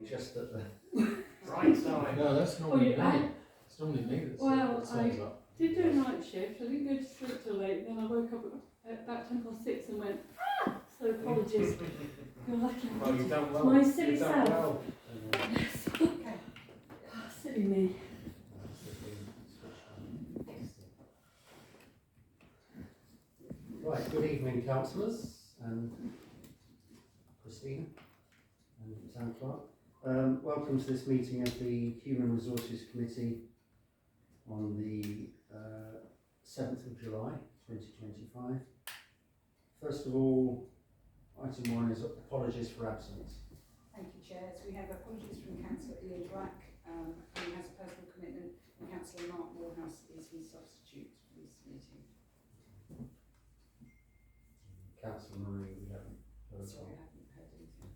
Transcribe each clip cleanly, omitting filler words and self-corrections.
Just at the right side. No, that's normally me. It's normally me that's stands up. Did do a night shift. I didn't go to sleep till late. Then I woke up at about 6:10 and went, ah! So apologies. You're lucky. Well, you've done well. My silly You've done self. well. Yes. Okay. Silly me. Right, good evening, councillors and Christina and Town Clerk. Welcome to this meeting of the Human Resources Committee on the 7th of July 2025. First of all, item 1 is apologies for absence. Thank you, Chair. So we have apologies from Councillor Ian Black, who has a personal commitment, and Councillor Mark Morehouse is his substitute for this meeting. Councillor Marie, we haven't heard Sorry, from. I haven't heard anything.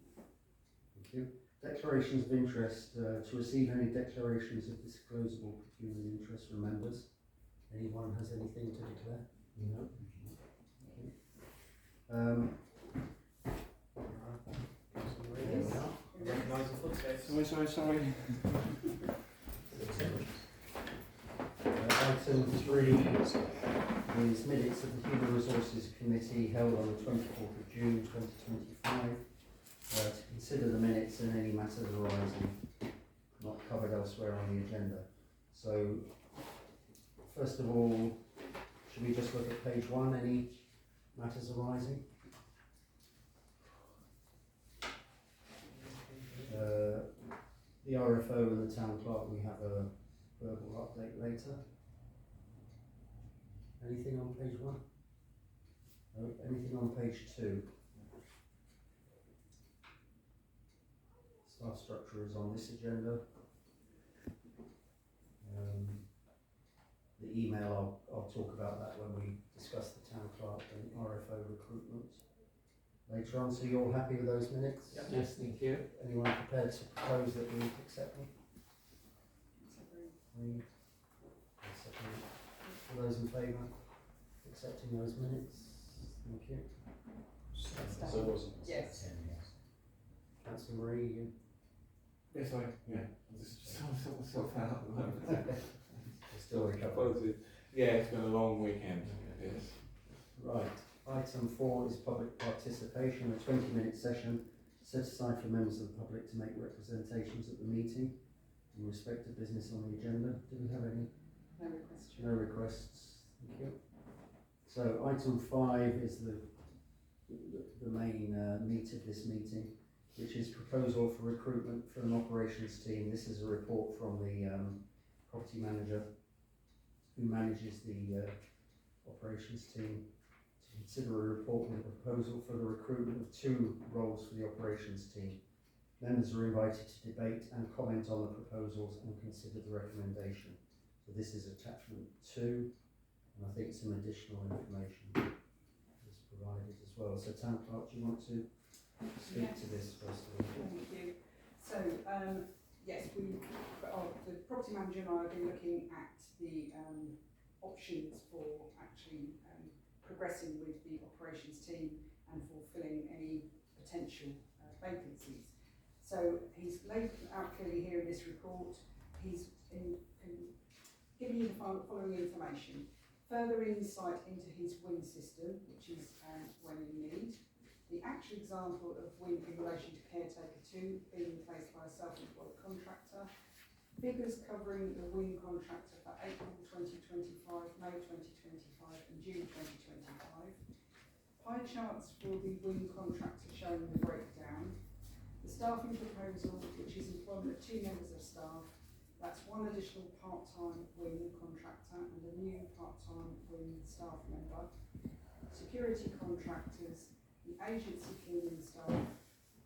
Thank you. Declarations of interest. To receive any declarations of disclosable pecuniary interest from members. Anyone has anything to declare? No. Okay. There we are. Recognise the footsteps. Sorry. Item 3 is minutes of the Human Resources Committee held on the 24th of June 2025. To consider the minutes and any matters arising not covered elsewhere on the agenda. So, first of all, should we just look at page 1, any matters arising? The RFO and the Town Clerk, we have a verbal update later. Anything on page 1? No, anything on page 2? Staff structure is on this agenda. The email, I'll talk about that when we discuss the Town Clerk and RFO recruitment later on. So you're all happy with those minutes? Yep. Yes, thank you. Anyone prepared to propose that we accept them? Three. Second. All those in favour of accepting those minutes? Thank you. Yes. Councillor Marie, you? Yes, I'm just sort myself out at the moment. You're still recovering. Yeah, it's been a long weekend. Yes. Right. Item 4 is public participation, a 20-minute session set aside for members of the public to make representations at the meeting in respect to business on the agenda. Do we have any? No requests. No requests. Thank you. So item 5 is the main meat of this meeting, which is proposal for recruitment for an operations team. This is a report from the property manager who manages the operations team to consider a report with a proposal for the recruitment of 2 roles for the operations team. Members are invited to debate and comment on the proposals and consider the recommendation. So this is attachment 2, and I think some additional information is provided as well. So Town Clerk, do you want to speak to this first of all? Thank you. So, yes, the property manager and I have been looking at the options for actually progressing with the operations team and fulfilling any potential vacancies. So he's laid out clearly here in this report. He's giving you the following information. Further insight into his WIN system, which is when in need. The actual example of WIN in relation to Caretaker 2 being replaced by a self-employed contractor. Figures covering the WIN contractor for April 2025, May 2025 and June 2025. Pie charts for the WIN contractor showing the breakdown. The staffing proposal, which is employment of 2 members of staff. That's 1 additional part-time WIN contractor and a new part-time WIN staff member. Security contractors, the agency cleaning staff,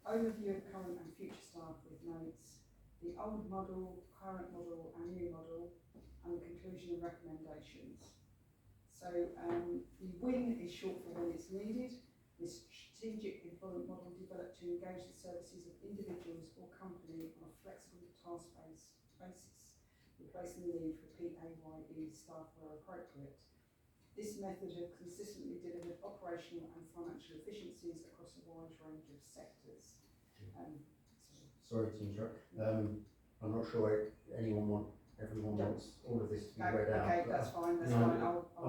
overview of current and future staff with notes, the old model, current model and new model, and the conclusion and recommendations. So the WIN is short for when it's needed. The strategic employment model developed to engage the services of individuals or company on a flexible task-based basis, replacing the need for PAYE staff where appropriate. This method has consistently delivered operational and financial efficiencies across a wide range of sectors. sorry to interrupt. I'm not sure everyone wants all of this to be read out. Okay, but that's fine, that's no, fine,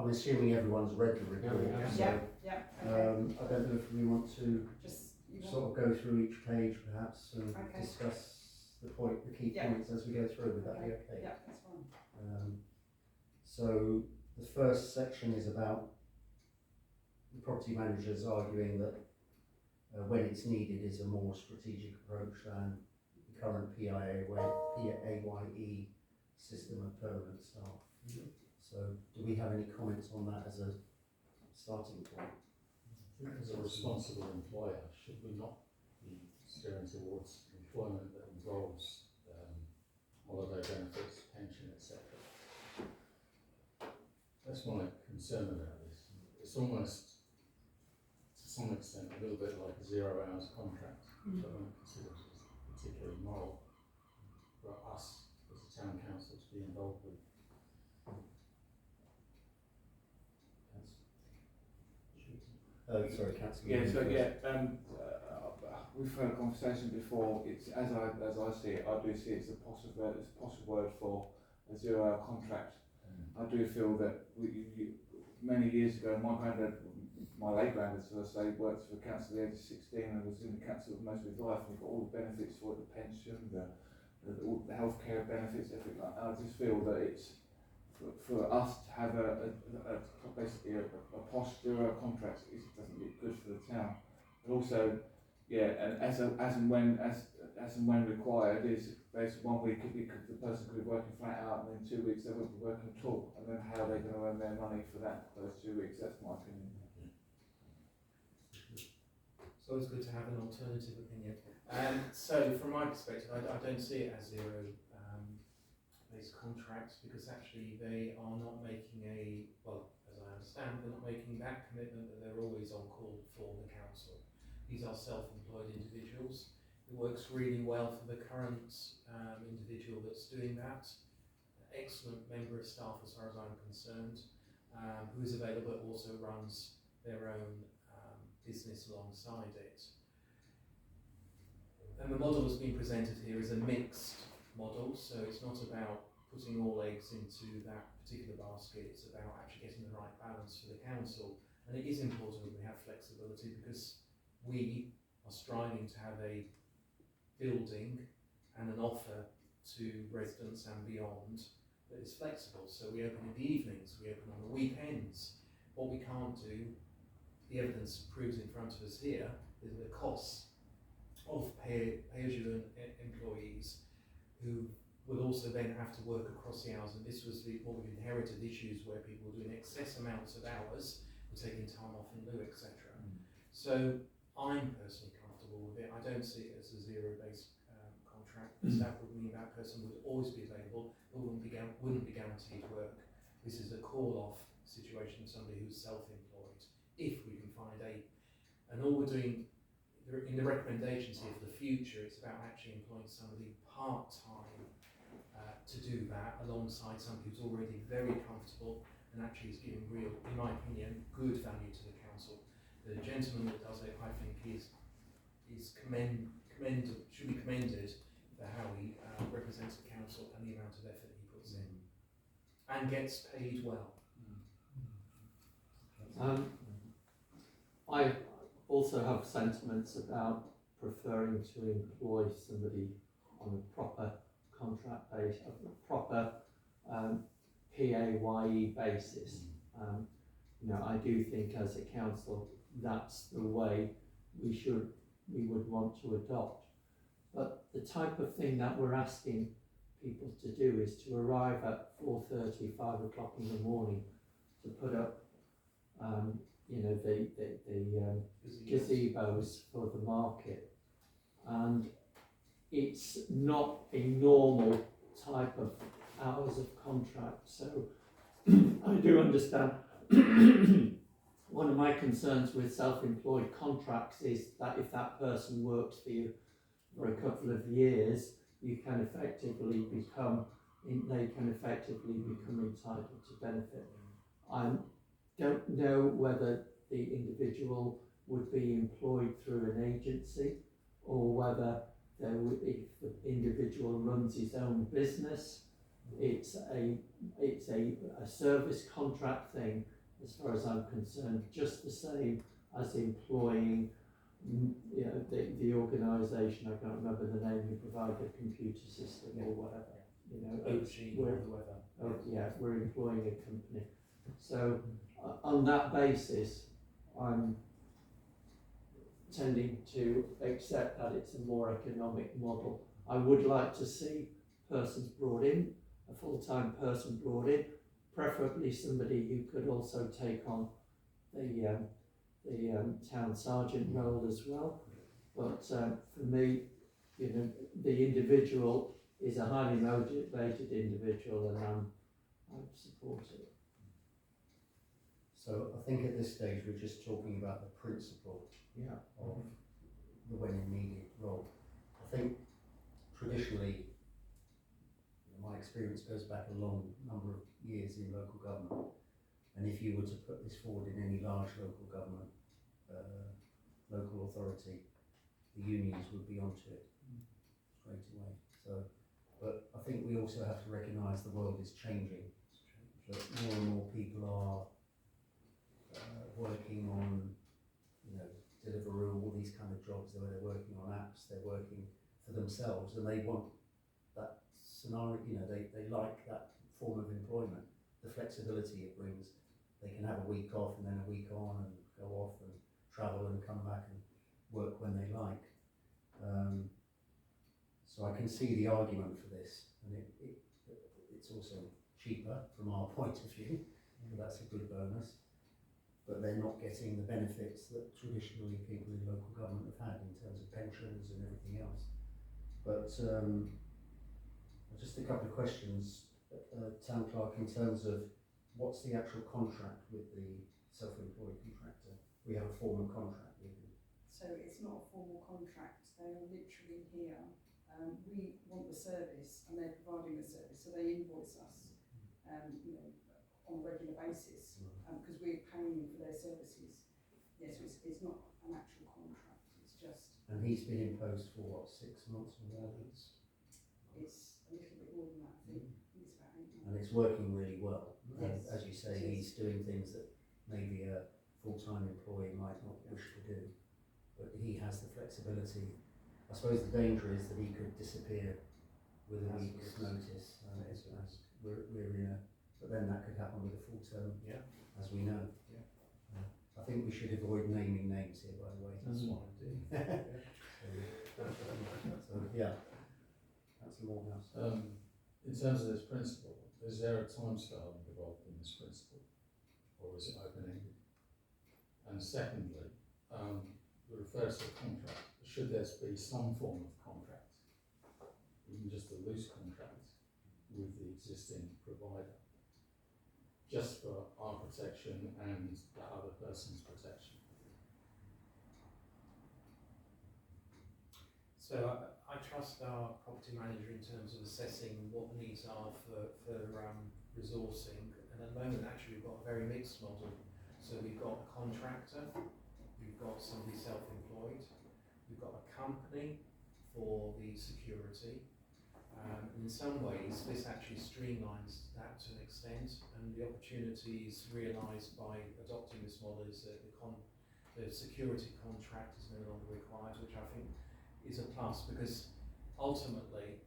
I'm assuming everyone's read the report. Yeah, we have. So, yeah, okay. I don't know if we want to Just, you want, sort of go through each page perhaps and Okay. discuss the key Yeah. points as we go through. Would that be okay? yeah, that's fine. So the first section is about the property managers arguing that when it's needed is a more strategic approach than the current PAYE system of permanent staff. So do we have any comments on that as a starting point? I think as a responsible employer, should we not be steering towards employment that involves holiday benefits, pension, etc.? That's my concern about this. It's almost, to some extent, a little bit like a 0 hours contract, which I don't consider as particularly moral for us as a town council to be involved with. Sorry, Councillor. Yeah, so we've had a conversation before. It's as I see it, I do see it's a possible word for a 0 hour contract. I do feel that many years ago, my granddad, my late granddad, so I say, worked for the council at the age of 16 and was in the council most of his life, and he got all the benefits for it, the pension, all the healthcare benefits, everything like that. I just feel that it's for us to have basically a posh 0 hour contract, it doesn't look good for the town. But also, yeah, and as and when required, is basically 1 week the person could be working flat out, and then 2 weeks they won't be working at all, and then how are they going to earn their money for those 2 weeks? That's my opinion. It's always good to have an alternative opinion. So from my perspective, I don't see it as zero-based contracts, because actually they are not making well, as I understand, they're not making that commitment that they're always on call for the council. These are self-employed individuals. It works really well for the current individual that's doing that. Excellent member of staff as far as I'm concerned, who is available, but also runs their own business alongside it. And the model that's been presented here is a mixed model, so it's not about putting all eggs into that particular basket, it's about actually getting the right balance for the council. And it is important that we have flexibility, because we are striving to have a building and an offer to residents and beyond that is flexible. So we open in the evenings, we open on the weekends. What we can't do, the evidence proves in front of us here, is the costs of pay-as-you-earn employees who will also then have to work across the hours. And this was what we've inherited, issues where people were doing excess amounts of hours, were taking time off in lieu, etc. So I'm personally comfortable with it. I don't see it as a zero-based contract, because that would mean that person would always be available, but wouldn't be guaranteed work. This is a call-off situation of somebody who's self-employed, if we can find and all we're doing in the recommendations here for the future, it's about actually employing somebody part-time to do that, alongside somebody who's already very comfortable and actually is giving real, in my opinion, good value to the council. The gentleman that does it, I think, should be commended for how he represents the council and the amount of effort he puts in, and gets paid well. I also have sentiments about preferring to employ somebody on a proper contract basis, a proper PAYE basis. I do think as a council that's the way we would want to adopt. But the type of thing that we're asking people to do is to arrive at 4:30, 5 o'clock in the morning to put up the gazebos for the market, and it's not a normal type of hours of contract. So I do understand. One of my concerns with self-employed contracts is that if that person works for you for a couple of years, they can effectively become entitled to benefit. I don't know whether the individual would be employed through an agency or whether if the individual runs his own business, it's a service contract thing, as far as I'm concerned, just the same as employing, the organisation, I can't remember the name, who provide the computer system or whatever, OG or whoever. yeah, we're employing a company. So on that basis, I'm tending to accept that it's a more economic model. I would like to see persons brought in, a full-time person brought in, preferably somebody who could also take on the town sergeant role as well. But for me, the individual is a highly motivated individual, and I support it. So I think at this stage we're just talking about the principle of the when needed role. I think traditionally, my experience goes back a long number of years in local government, and if you were to put this forward in any large local government, local authority, the unions would be onto it straight away. So, but I think we also have to recognise the world is changing, that more and more people are working on, Deliveroo, all these kind of jobs where they're working on apps, they're working for themselves, and they want that scenario, they like that form of employment, the flexibility it brings. They can have a week off and then a week on and go off and travel and come back and work when they like. So I can see the argument for this, and it's also cheaper from our point of view, so that's a good bonus. But they're not getting the benefits that traditionally people in local government have had in terms of pensions and everything else. But just a couple of questions, Town Clerk, in terms of what's the actual contract with the self-employed contractor? We have a formal contract with them. So it's not a formal contract, they are literally here. We want the service and they're providing the service, so they invoice us on a regular basis, because we're paying them for their services. Yes, so it's not an actual contract, it's just... And he's been imposed for what, 6 months or more? It's a little bit more than that, I think. It's about 8 months. And it's working really well. And Yes, as you say, he's doing things that maybe a full-time employee might not wish to do, but he has the flexibility. I suppose the danger is that he could disappear with a week's notice. We're in a, but then that could happen with a full term, as we know. I think we should avoid naming names here, by the way. That's what I'm doing. So yeah, that's the Morehouse. In terms of this principle, is there a timescale involved in this principle, or is it open-ended? And secondly, it refers to a contract. Should there be some form of contract, even just a loose contract, with the existing provider, just for our protection and the other person's protection? So I trust our property manager in terms of assessing what the needs are for resourcing, and at the moment actually we've got a very mixed model. So we've got a contractor, we've got somebody self-employed, we've got a company for the security. In some ways this actually streamlines that to an extent, and the opportunities realised by adopting this model is that the security contract is no longer required, which I think is a plus, because ultimately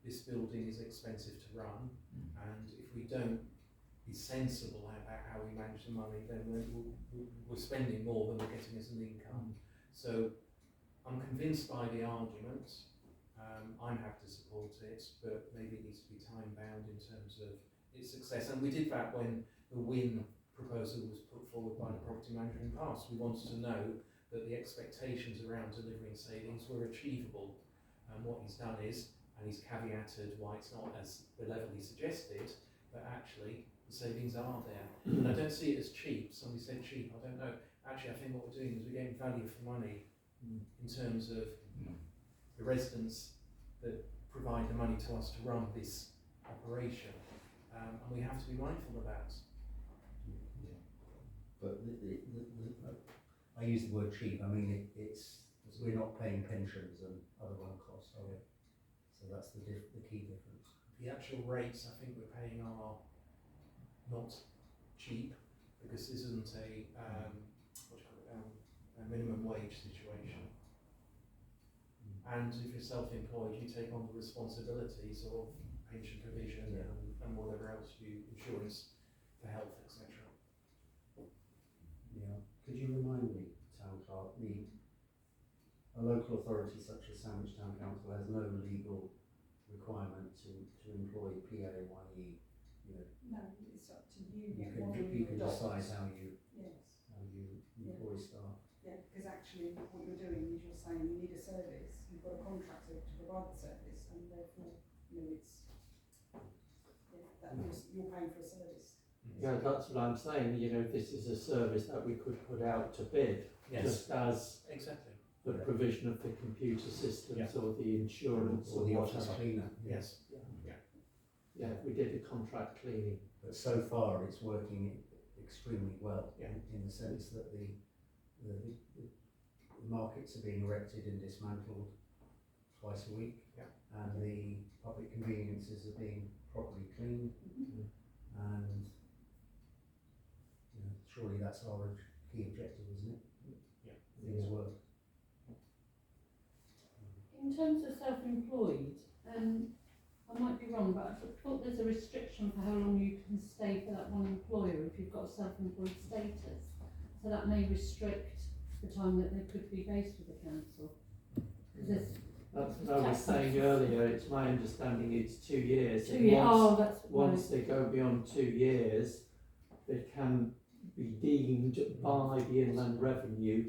this building is expensive to run, and if we don't be sensible about how we manage the money, then we're spending more than we're getting as an income. So I'm convinced by the argument. I'm happy to support it, but maybe it needs to be time bound in terms of its success. And we did that when the WIN proposal was put forward by the property manager in the past. We wanted to know that the expectations around delivering savings were achievable. And what he's done is, and he's caveated why it's not as the level he suggested, but actually the savings are there. And I don't see it as cheap. Somebody said cheap, I don't know. Actually, I think what we're doing is we're getting value for money in terms of the residents that provide the money to us to run this operation, and we have to be mindful of that. But I use the word cheap. I mean, it's we're not paying pensions and other run costs, are we? So that's the key difference. The actual rates I think we're paying are not cheap, because this isn't a a minimum wage situation. And if you're self-employed, you take on the responsibilities of pension provision and whatever else insurance for health, etc. Yeah. Could you remind me, Town Clerk, a local authority such as Sandwich Town Council has no legal requirement to employ PAYE. You know, No, it's up to you. you what model can adopt. decide how you Yes. employ staff. Yeah, because actually what you're doing is you're saying you need a service, you've got a contractor to provide the service, and therefore, it's, you're paying for a service. Yeah, that's what I'm saying, this is a service that we could put out to bid, Yes. just as Exactly. the provision of the computer systems or the insurance Or the office whatever. cleaner. Yes. Yeah, we did the contract cleaning. But so far, it's working extremely well. Yeah. In the sense that the markets are being erected and dismantled twice a week. Yeah. And the public conveniences are being properly cleaned. And surely that's our key objective, isn't it? Yeah. Things work. In terms of self-employed, I might be wrong, but I thought there's a restriction for how long you can stay for that one employer if you've got a self-employed status. So that may restrict the time that they could be based with the council. That's what I was saying earlier, it's my understanding it's 2 years. 2 years. And once they go beyond 2 years, they can be deemed by the Inland Revenue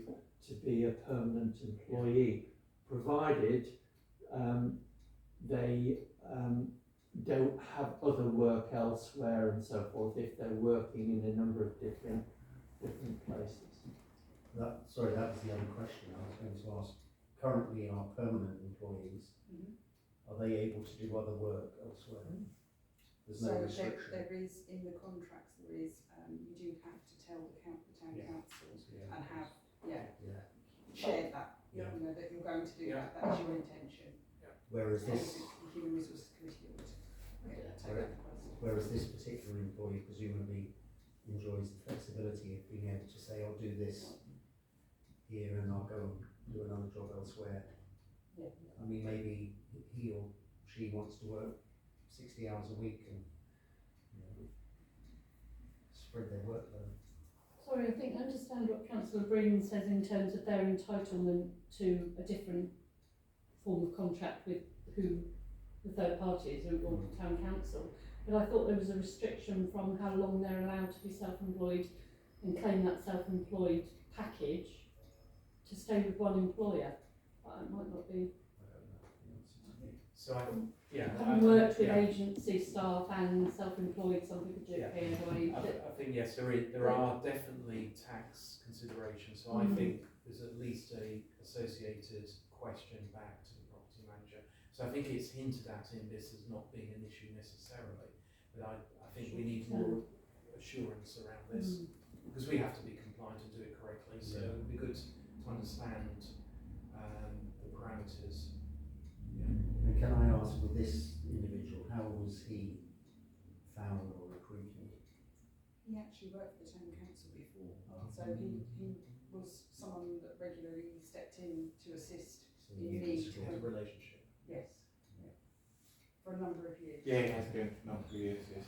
to be a permanent employee, provided they don't have other work elsewhere and so forth, if they're working in a number of different places. That was the other question I was going to ask. Currently, our permanent employees, are they able to do other work elsewhere? There's no restriction. There is, in the contracts, you do have to tell the town council and have, shared that, that you're going to do that, that is your intention. Whereas this, The Human Resources Committee would take that request. whereas this particular employee presumably enjoys the flexibility of being able to say, I'll do this here and I'll go and do another job elsewhere. Yeah. I mean, maybe he or she wants to work 60 hours a week and spread their workload. Sorry, I think I understand what Councillor Breen says in terms of their entitlement to a different form of contract with who the third party is or the town council. But I thought there was a restriction from how long they're allowed to be self-employed and claim that self-employed package to stay with one employer. But it might not be. I don't know the answer to me. So Having worked with agency staff and self-employed, some people do it PAYE. I think yes, there are definitely tax considerations. So I think there's at least a associated question back to the property manager. So I think it's hinted at in this as not being an issue necessarily, but I think we need more assurance around this because we have to be compliant and do it correctly. So it would be good to understand the parameters. And can I ask, with this individual, how was he found or recruited? He actually worked for the town council before, so he was someone that regularly stepped in to assist So in you need. just Have a relationship. Yes. For a number of years. Yeah, it has been for a number of years, yes.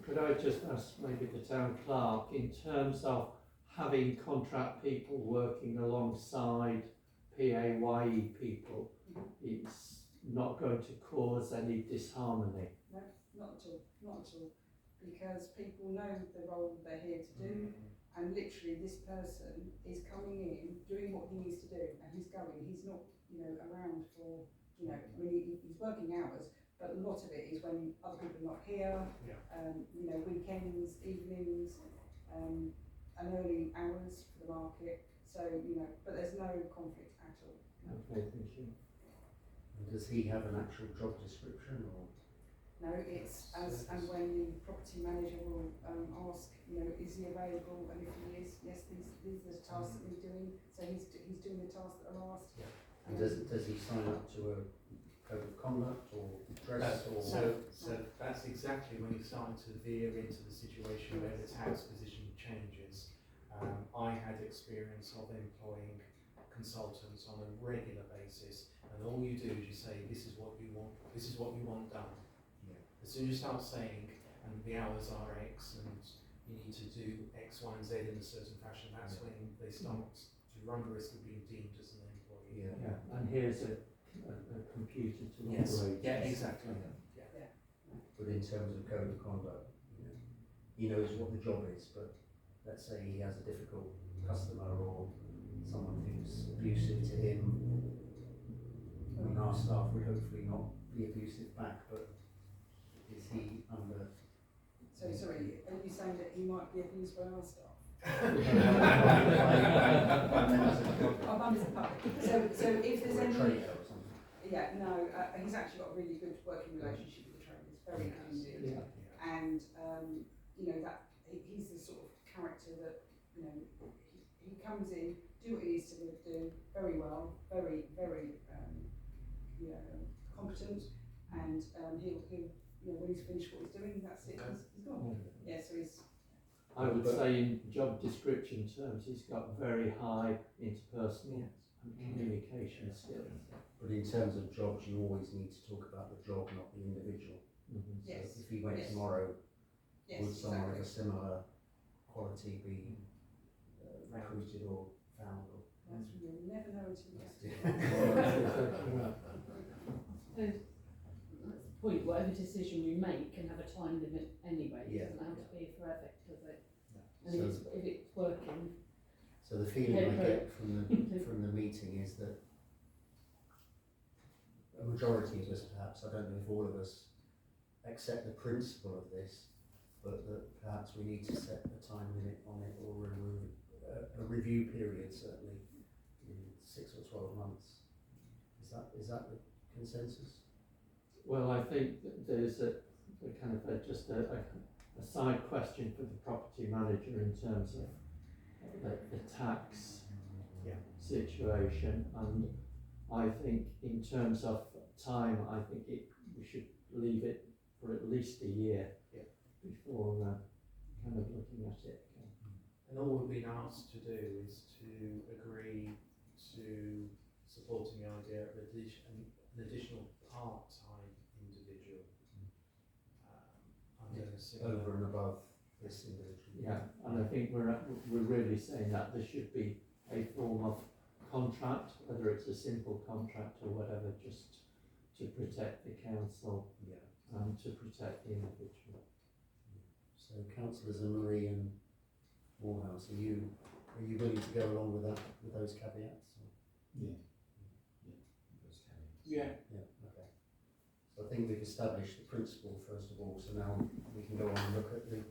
Could I just ask maybe the town clerk, in terms of having contract people working alongside PAYE people, it's not going to cause any disharmony? No, not at all, because people know the role they're here to do, and literally this person is coming in, doing what he needs to do, and he's not, around for, he's working hours, but a lot of it is when other people are not here, weekends, evenings, and early hours for the market, so, but there's no conflict at all. Okay, thank you. And does he have an actual job description or? No, it's as and when the property manager will ask, is he available, and if he is, yes, these are the tasks that he's doing. So he's doing the tasks that are asked. Yeah. And does he sign up to a code of conduct or dress or? So that's exactly when you're starting to veer into the situation where the tax position changes. I had experience of employing consultants on a regular basis, and all you do is you say, this is what you want done. Yeah. As soon as you start saying, and the hours are X, and you need to do X, Y, and Z in a certain fashion, that's when they start to run the risk of being deemed as an employee. Yeah. Yeah, and here's a computer to Yes. operate. Yeah, exactly. Yeah. But in terms of code of conduct, he knows what the job is, but let's say he has a difficult customer or someone who's abusive to him. I mean, our staff would hopefully not be abusive back, but is he under? So sorry, are you saying that he might be abused by our staff? By members of the public. So if there's any, trader or something. yeah, no, he's actually got a really good working relationship with the traders, very good indeed. Yeah. And that he's the sort of character that he comes in, do what he needs to do very well, very competent, and he'll when he's finished what he's doing, that's it. He's gone. Yeah, so he's. I would say in job description terms, he's got very high interpersonal and communication skills. But in terms of jobs, you always need to talk about the job, not the individual. Mm-hmm. Yes. So if he went Yes. tomorrow, Yes, would someone of exactly. a similar quality be recruited or found? Or You'll never know until you get Yeah. That's the point, whatever decision we make can have a time limit anyway, it Yeah. doesn't have to be forever, does it? No. And if it's working, So the feeling Yeah, I but- get from the meeting is that a majority of us, perhaps, I don't know if all of us, accept the principle of this, but that perhaps we need to set a time limit on it or a review period, certainly in 6 or 12 months. Is that the consensus? Well, I think that there's a kind of a side question for the property manager in terms of the tax situation, and I think in terms of time, I think we should leave it for at least a year before kind of looking at it again. And all we've been asked to do is to agree to supporting the idea of an additional part-time individual under a similar. Over and above this individual? Yeah, and I think we're really saying that there should be a form of contract, whether it's a simple contract or whatever, just to protect the council and to protect the individual. So councillors Marie and Morehouse, are you willing to go along with that, with those caveats? Or? Yeah. Yeah. Yeah, okay. So I think we've established the principle first of all, so now we can go on and look at the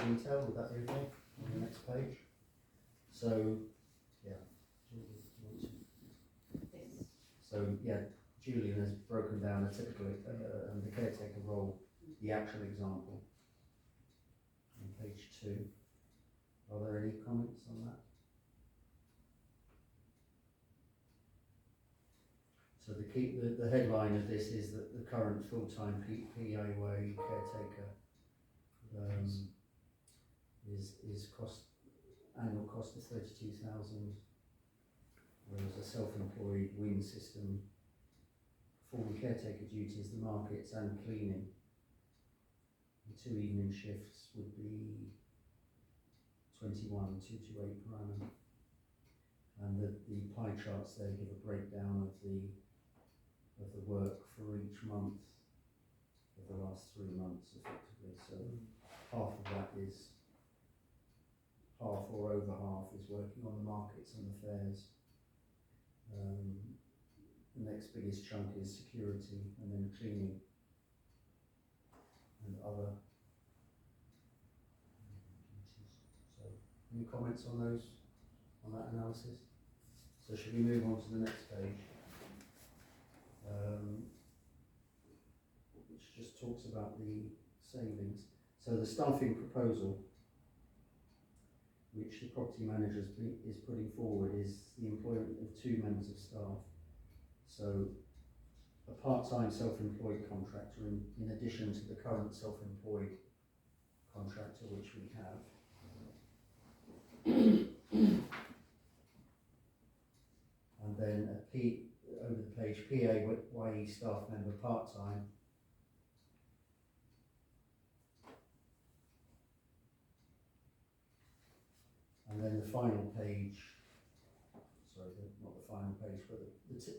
detail. Would that be okay? On the next page. So, yeah. Julie, do you want to? yes. So, yeah, Julian has broken down a typical, the caretaker role, the actual example. On page 2. Are there any comments on that? So the headline of this is that the current full-time PAYE caretaker is annual cost of 32,000, whereas a self-employed WIN system performing caretaker duties, the markets and cleaning. The 2 evening shifts would be 21,228 per annum. And the pie charts there give a breakdown of the work for each month of the last 3 months effectively. So half of that is, half or over half is working on the markets and the fairs. The next biggest chunk is security and then cleaning and other duties. So any comments on that analysis? So should we move on to the next page? Which which just talks about the savings. So the staffing proposal, which the property manager is putting forward, is the employment of 2 members of staff. So a part-time self-employed contractor in addition to the current self-employed contractor which we have. And then over the page, PAYE staff member part-time. And then the final page, sorry, not the final page, but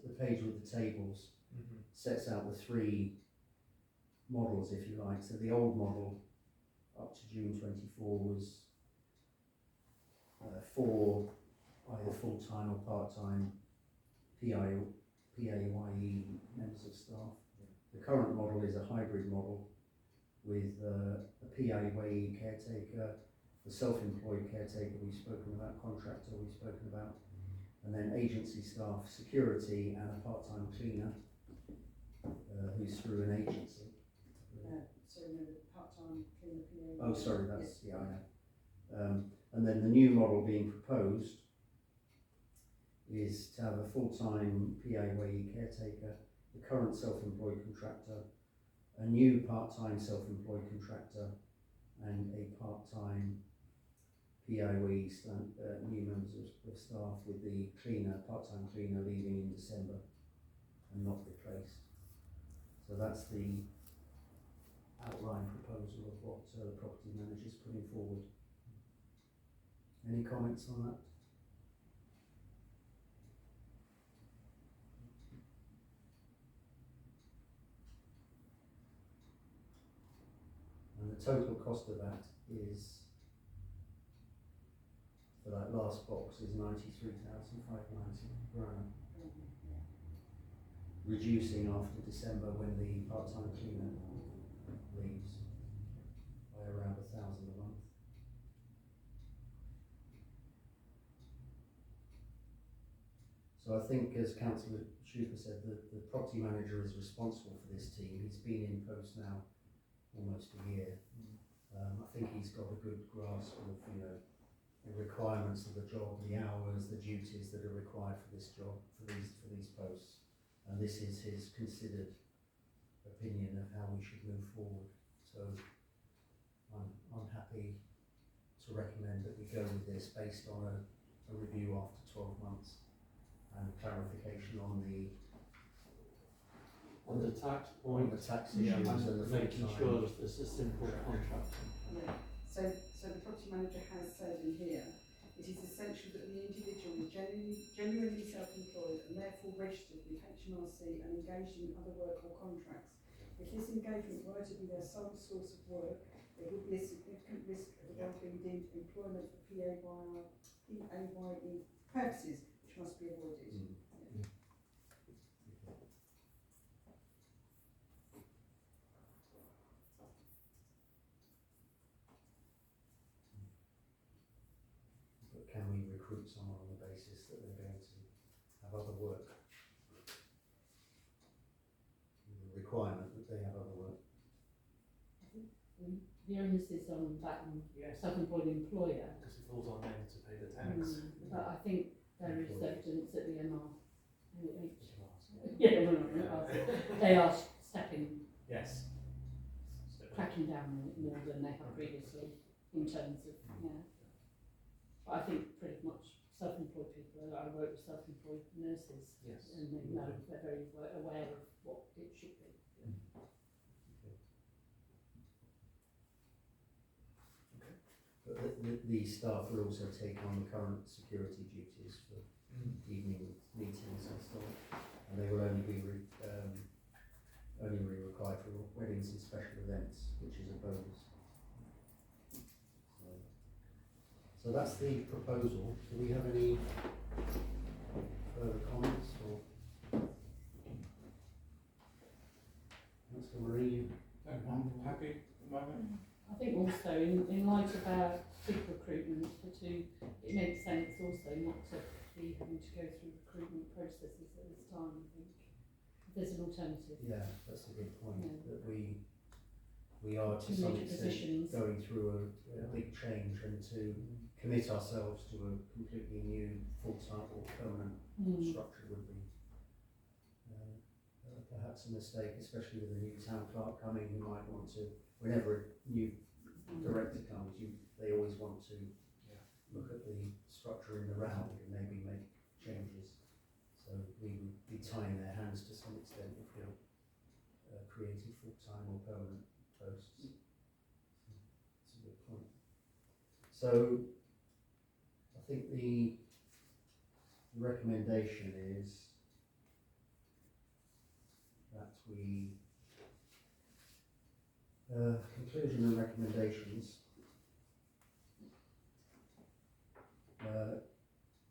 the page with the tables sets out the 3 models, if you like. So the old model up to June 24 was 4 either full-time or part-time PAYE members of staff. The current model is a hybrid model with a PAYE caretaker, the self-employed caretaker we've spoken about, contractor we've spoken about, and then agency staff, security, and a part-time cleaner who's through an agency. Sorry, no, the part-time cleaner PA. Oh, sorry, that's, yeah, I know. And then the new model being proposed is to have a full-time PAYE caretaker, the current self-employed contractor, a new part-time self-employed contractor, and a part-time PAYE new members of staff, with the part-time cleaner leaving in December and not replaced. So that's the outline proposal of what the property manager is putting forward. Any comments on that? And the total cost of that is, for that last box, is 93,590 per annum, reducing after December when the part-time cleaner leaves by around 1,000 a month. So I think, as Councillor Schuper said, the property manager is responsible for this team. He's been in post now almost a year. I think he's got a good grasp of, the requirements of the job, the hours, the duties that are required for this job, for these posts. And this is his considered opinion of how we should move forward. So I'm happy to recommend that we go with this based on a review after 12 months and clarification on the tax point, the tax issues and the making full-time. sure that there's a simple contract. Yeah. So the property manager has said in here, it is essential that the individual is genuinely self-employed and therefore registered with HMRC and engaged in other work or contracts. If this engagement were to be their sole source of work, there would be a significant risk of the role being deemed employment for PAYE purposes, which must be avoided. But can we recruit someone on the basis that they're going to have other work? The requirement that they have other work. The onus is on that self-employed employer. Because it falls on them to pay the tax. But I think there is evidence that the they are stepping, cracking down on it more than they have previously in terms of, But I think pretty much self-employed people, I work with self-employed nurses, and they know, they're very aware of what it should be. But the staff will also take on the current security duties for evening meetings and stuff, and they will only be required for weddings and special events, which is a bonus. So that's the proposal. Do we have any further comments or? Councillor Marie? I'm happy at the moment. I think also in light of our big recruitment, it makes sense also not to be having to go through recruitment processes at this time. I think there's an alternative. Yeah, that's a good point, Yeah. that we are to Two some major extent positions. going through a big change, and to commit ourselves to a completely new full-time or permanent structure would be perhaps a mistake, especially with a new town clerk coming who might want to, whenever a new director comes, they always want to look at the structure in the round and maybe make changes. So we would be tying their hands to some extent if we're creating full-time or permanent posts. That's a good point. So I think the recommendation is that we conclusion and recommendations.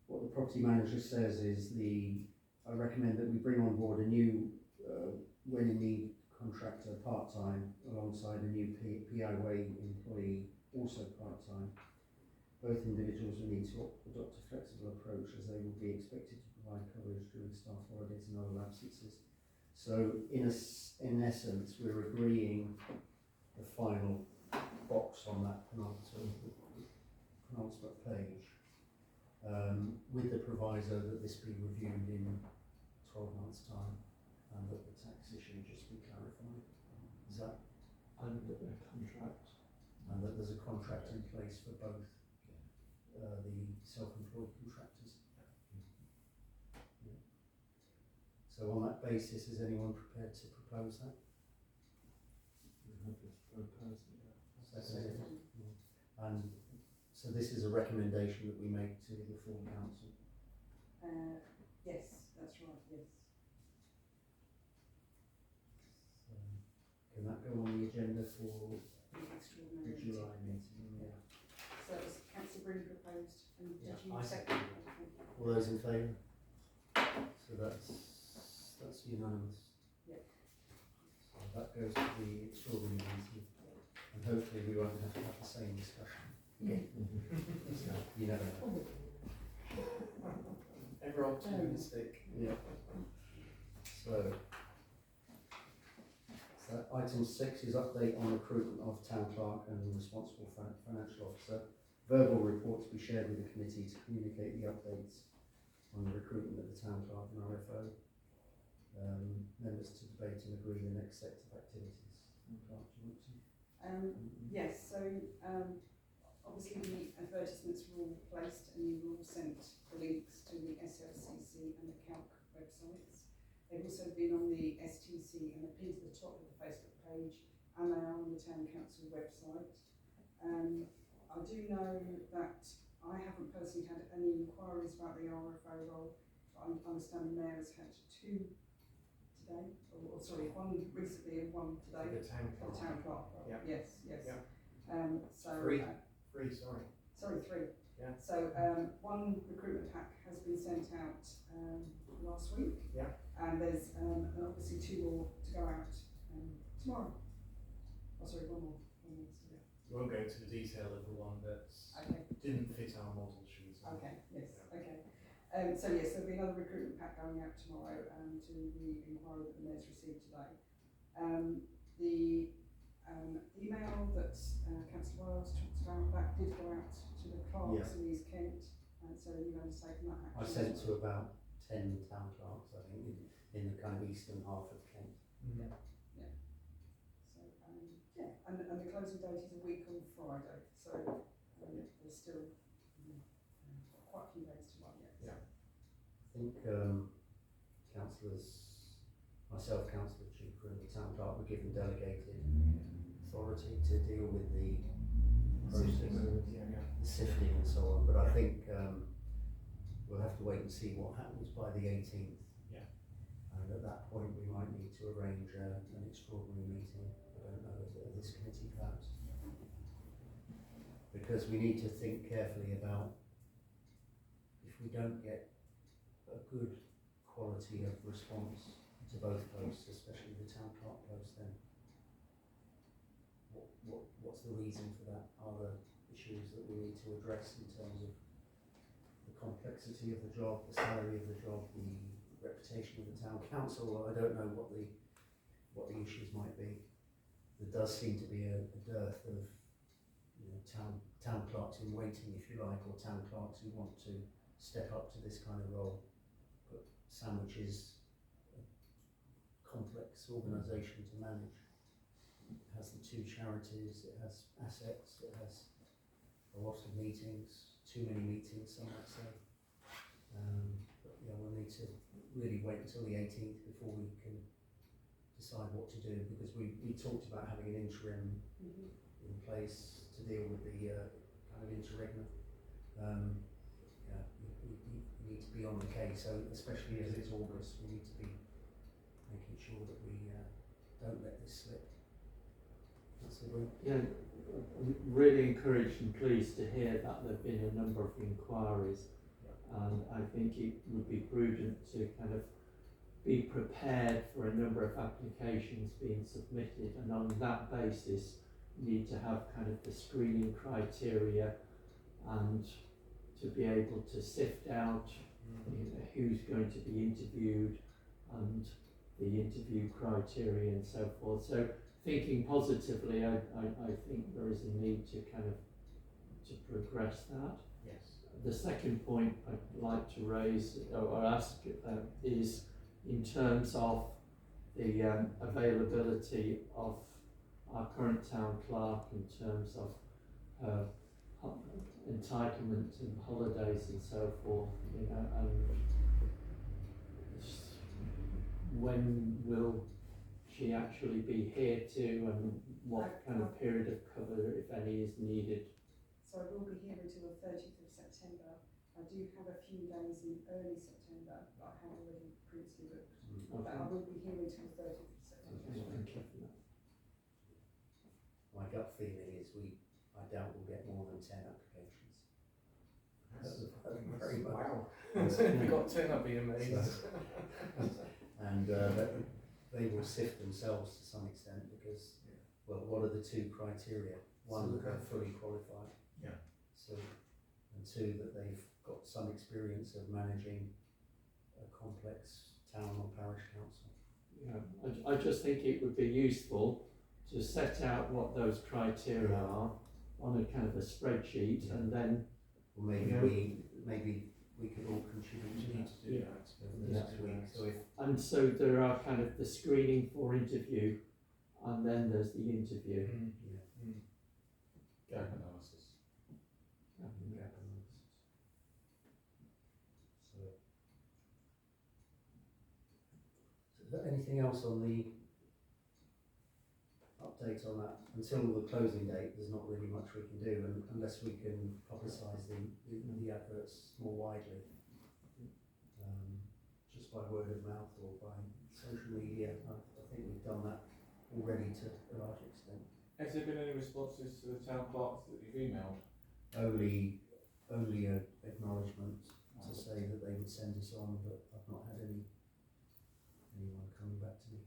What the property manager says is I recommend that we bring on board a new when in need contractor part-time alongside a new PIWA employee also part-time. Both individuals will need to adopt a flexible approach as they will be expected to provide coverage during staff holidays and other absences. So in essence, we're agreeing the final box on that penultimate page, with the proviso that this be reviewed in 12 months' time and that the tax issue just be clarified. Is that? And the contract. And that there's a contract in place for both the self-employed contractors. Yeah. So on that basis, is anyone prepared to propose that? Seconded. And so this is a recommendation that we make to the full council. Yes, that's right, yes. So, can that go on the agenda for The the extraordinary. July meeting? Yeah. So it was Councillor Breen proposed, and did Yeah, you I second? second. Okay. All those in favour? So that's unanimous. Yeah. So that goes to the extraordinary meeting, and hopefully we won't have to have the same discussion. So, you never know. Ever optimistic. Yeah. So item 6 is update on recruitment of town clerk and responsible financial officer. Verbal report to be shared with the committee to communicate the updates on the recruitment of the town clerk and RFO. Members to debate and agree the next set of activities. Clerk, do you want to? Yes, so obviously the advertisements were all placed and you were all sent the links to the SLCC and the CALC websites. They've also been on the STC and they've been to the top of the Facebook page, and they are on the Town Council website. I do know that I haven't personally had any inquiries about the RFO role, but I understand the Mayor has had 2 today, or sorry, 1 recently and 1 today. The town The clerk. town clerk role. Yeah. Yes, yes. Yeah. So 3, sorry. sorry, 3. Yeah. So 1 recruitment pack has been sent out last week. Yeah. And there's obviously 2 more to go out tomorrow. Oh, sorry, 1 more. Yeah. We won't go into the detail of the one that Okay. didn't fit our model, should we say. Okay. Yes. Okay. So yes, there'll be another recruitment pack going out tomorrow to the inquiry that the Mayor's received today. The email that Councillor Wiles talked about, that did go out to the clerks in East Kent, and so you've undertaken that action. I sent to about 10 town clerks, I think, in the kind of eastern half of Kent. Mm-hmm. So and the closing date is a week on Friday, so there's still quite a few days to run yet. Yeah. I think councillors, myself, Councillor Cheaper and the town clerk were given delegated authority to deal with the process, Yeah. the sifting and so on, but I think we'll have to wait and see what happens by the 18th. Yeah. And at that point we might need to arrange an extraordinary meeting, I don't know, of this committee perhaps. Because we need to think carefully about if we don't get a good quality of response to both posts, especially the town clerk post, then what's the reason for that? Are there issues that we need to address in terms of the complexity of the job, the salary of the job, the reputation with the town council. I don't know what the issues might be. There does seem to be a dearth of, you know, town clerks in waiting, if you like, or town clerks who want to step up to this kind of role. But Sandwich is a complex organisation to manage. It has the 2 charities, it has assets, it has a lot of meetings, too many meetings, some might say. But yeah, we'll need to really wait until the 18th before we can decide what to do, because we talked about having an interim in place to deal with the kind of interregnum. Yeah, we need to be on the case, so especially as it's August, we need to be making sure that we don't let this slip. That's the way. Yeah, I'm really encouraged and pleased to hear that there have been a number of inquiries, and I think it would be prudent to kind of be prepared for a number of applications being submitted, and on that basis need to have kind of the screening criteria and to be able to sift out, you know, who's going to be interviewed and the interview criteria and so forth. So thinking positively, I think there is a need to kind of to progress that. Yes. The second point I'd like to raise or ask is in terms of the availability of our current town clerk in terms of entitlement and holidays and so forth, you know, when will she actually be here to, and what kind of period of cover, if any, is needed? So I will be here until the 30th of September. I do have a few days in early September that I have already previously booked. But I will be here until the 30th of September. Okay, thank you for that. My gut feeling is I doubt we'll get more than 10 applications. Very much. Wow. So if we got 10, I'd be amazed. And they will sift themselves to some extent because, well, what are the 2 criteria? One, that they're fully qualified. Yeah. So, and 2, that they've got some experience of managing a complex town or parish council. Yeah, I just think it would be useful to set out what those criteria are on a kind of a spreadsheet, and then Or maybe we could all contribute We to need that to do that over the next 2 weeks. So if and so there are kind of the screening for interview, and then there's the interview. Gap analysis. gap analysis. So is there anything else on the update on that? Until the closing date, there's not really much we can do, unless we can publicise the adverts more widely, just by word of mouth or by social media. I think we've done that already to a large extent. Has there been any responses to the town clerks that you've emailed? Only a acknowledgement to say that they would send us on, but I've not had anyone coming back to me.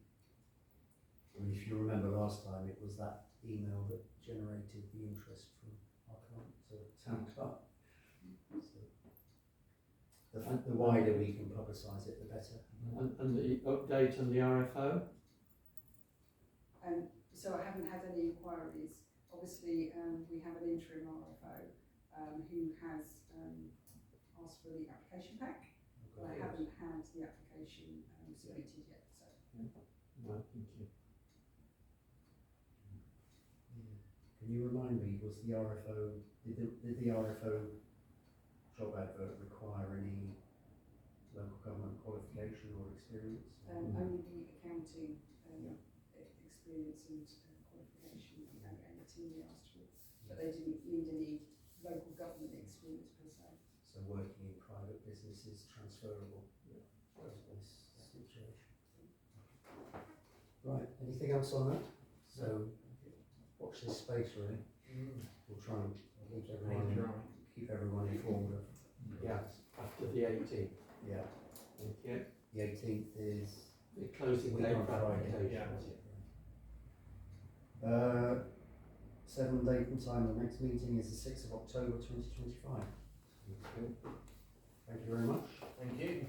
I mean, if you remember last time, it was that email that generated the interest from our client, town clerk. So the wider we can publicise it, the better. And the update on the RFO? So I haven't had any inquiries. Obviously, we have an interim RFO who has asked for the application pack, but I haven't had the application submitted yet. So. No, thank you. Can you remind me, was the RFO, did the RFO job advert require any local government qualification or experience? Only the accounting experience and qualification and anything they asked for, but they didn't need any local government experience per se. So working in private business is transferable to this situation. Right, anything else on that? So watch this space really. We'll try and keep everyone informed of. Yeah, after the 18th. Yeah, Thank you. the 18th is The closing week date on for Friday. applications. 7 date and time. The next meeting is the 6th of October 2025. Okay. Thank you very much. Thank you.